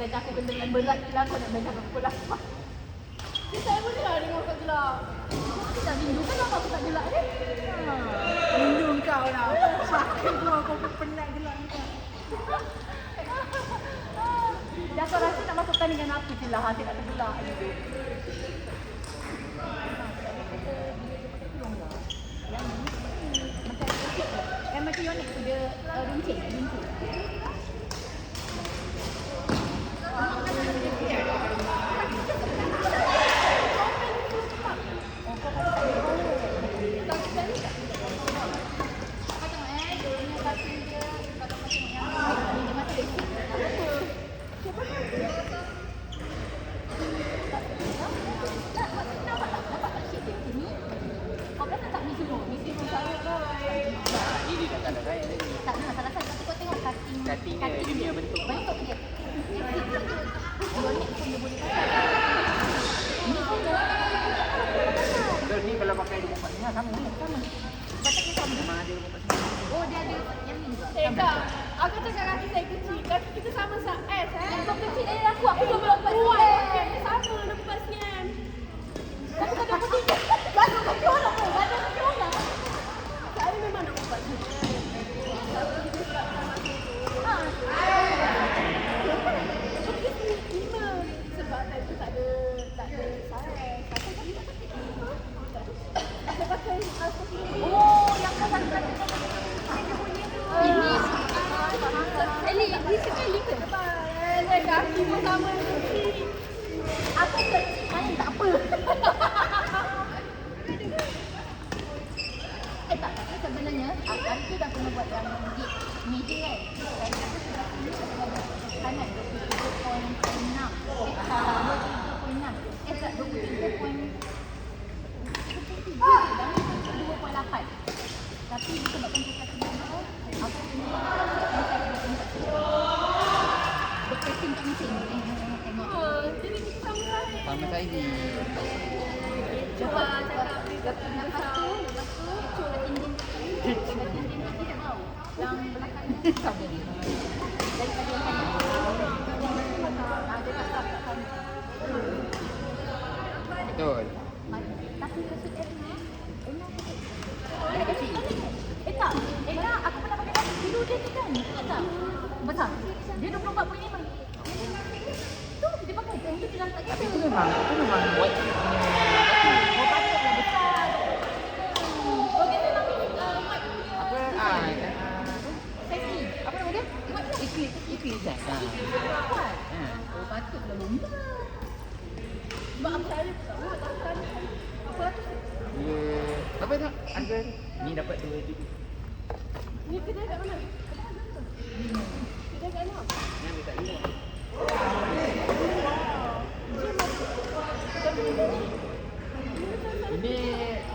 kata aku benda yang berat je lah, kau nak belajar pukul 8. Saya boleh lah dengar kau gelak. Aku tak rindu kan apa aku tak gelak ni? Rindu kau lah. Sakit gua kau penat gelak kau. Dah kau rasa nak masukkan dengan aku je lah, hati nak tergelak je. Yang macam Yonex tu dia runcing. Cutting dia punya bentuk. Bentuk dia. Yonex pun dia boleh pakai. Betul ni kalau pakai 24 ni sama ni. Sama. Bataknya sama. Memang ada 24 ni. Oh dia ada yang ni juga. Kak, aku cakap kaki saya kecil. Kaki kita sama saiz Kau kecil dari aku 24 kuat. cm. Sama lepasnya. Kau bukan 23. Baru kaki orang tu. Baru kaki orang. Saya memang nak buat. Sebab saya tu tak ada saiz. Saya pakai Oh, yang kau satu ini Ellie, ini sekali ke? saya kaki pun sama kecil. Aku kecil main tak apa. Tak, tapi sebenarnya hari tu dah kena buat yang gate meja kan. Dan aku sudah kena ada kanan 23.6. Tak, 23.6. Tak, 23.8. Tapi disebabkan kita kena aku kena berkesin kat mesin. Tengok. Jadi kita sama saiz. Sama saiz ni. Cuba cakap Lepas tu ketinggian kaki tak tahu. Yang belakang ni sama dia. Daripada yang kanan. Ada kasar kat sana. Betul. Tapi maksud Erna dia kecil. Tak. Erna aku pernah pakai kaki tidur dia tu kan. Tak. Besar. Dia 24.5. Tu dia pakai. Yang tu dia letak Tapi kita. tu memang buat Oh patutlah besar. Oh dia memang mat apa sexy. Apa nama dia? iklis kan. Kuat. Oh patutlah lomba. Mak saya tak buat takkan. Apa tu? Dia apa tak? Harga ni dapat 2 juta. Ni kedai kat mana? Kedai kat mana? Ni ambil kat luar. Ini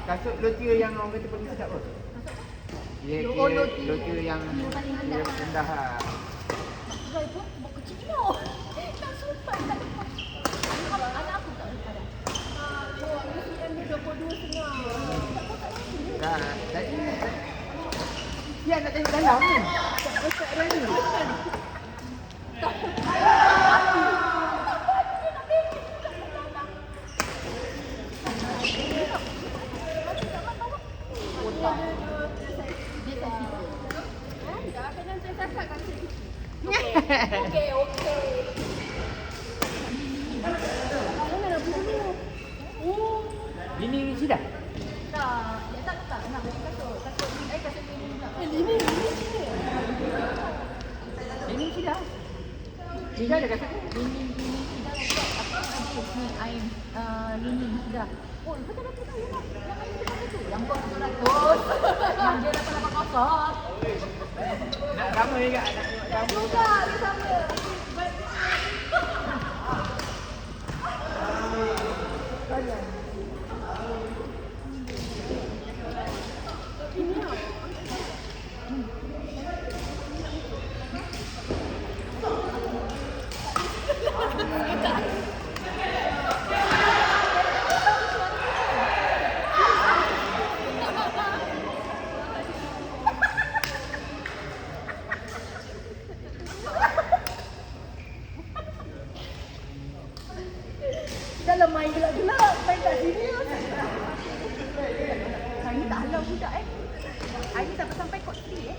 kasut lotia yang orang kata paling sedap apa? Dia Oh, lotia. lotia yang paling rendah. dia rendah lah. Saya pun buat kecil gila. Tak sempat tak lepas. Anak aku tak lepas dah. Oh, ini yang dia 22.5. Dah, dia nak tengok dalam ni. Tak besar dah ni. Dia tak tiba. Dah kadang saya cakap kan saya kecil. Okey. Mana nak dulu? Oh, Bini Sida. Tak, dia tak nak beli kasut. Kasut ni juga. ini. Bini Sida. Sida ada kata. Linin sudah buat apa ni aim linin sudah. Oh, kau tak dapat tahu yang ada di mana tu? Yang kau 200. Yang dia dapat 800. Nak sama juga nak tengok dalam. Juga dia sama. Ini apa? tak halau budak Hari ni sampai kot 3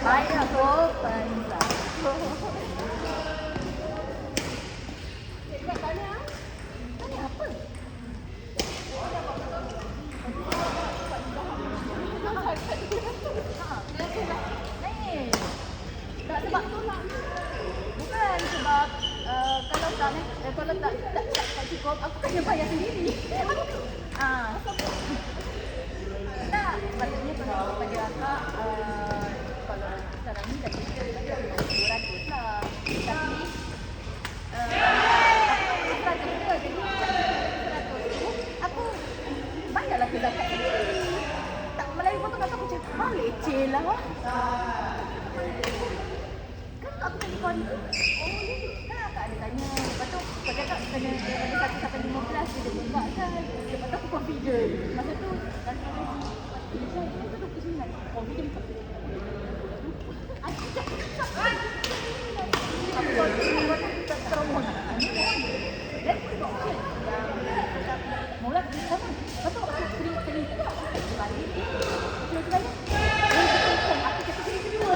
Banyak sopan lah. Tanya apa? Tak sebab bukan sebab kalau tak cukup aku kena bayar sendiri. Tak, maksudnya kalau pada akak kalau sekarang ni dah kita dah 200 lah. Tapi aku 100 ke jadi 100 tu aku bayarlah ke zakat sendiri. Tak Melayu pun tu kata aku cakap leceh lah. Kan aku tanya kau ni. Kan akak ada tanya. Lepas tu kau cakap kena daripada 1 sampai 15 dia buka kan. Lepas tu aku confident. Masa tu kan itu 29. Confident tak? Aku cakap aku tak teromong. Dan mula sama. Lepas tu aku beri balik. Terus aku cakap kedua.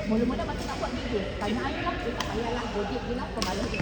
Mula-mula masa nak buat video, tanya ayah lah, tak payahlah, bodek je lah, pemalas je.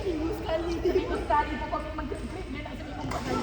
Seminggu sekali pun kau memang grade dia nak seminggu 4 kali.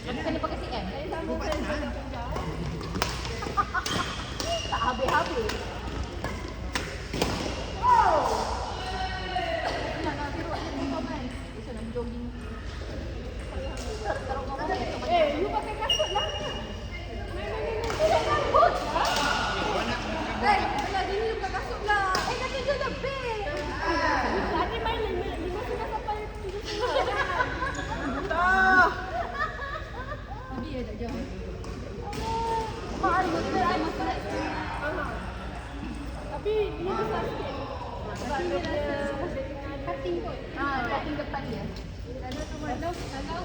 Aku kena pakai CM. Tak habis-habis. Wow. Nak biru ada motor kan. Besok nak jogging. Taruh ngomong. You pakai kasut lah. Pakai kasut lah. Lagi ni bukan kasut lah. Kata je dah best. Tadi main 5 sampai 7. Tak. Tapi ya tak jauh. Mahal betul masalah. Tapi dia besar sikit. Sebab dia rasa Cutting kot. Ah, cutting depan dia. Lalu tu mana? Lalu.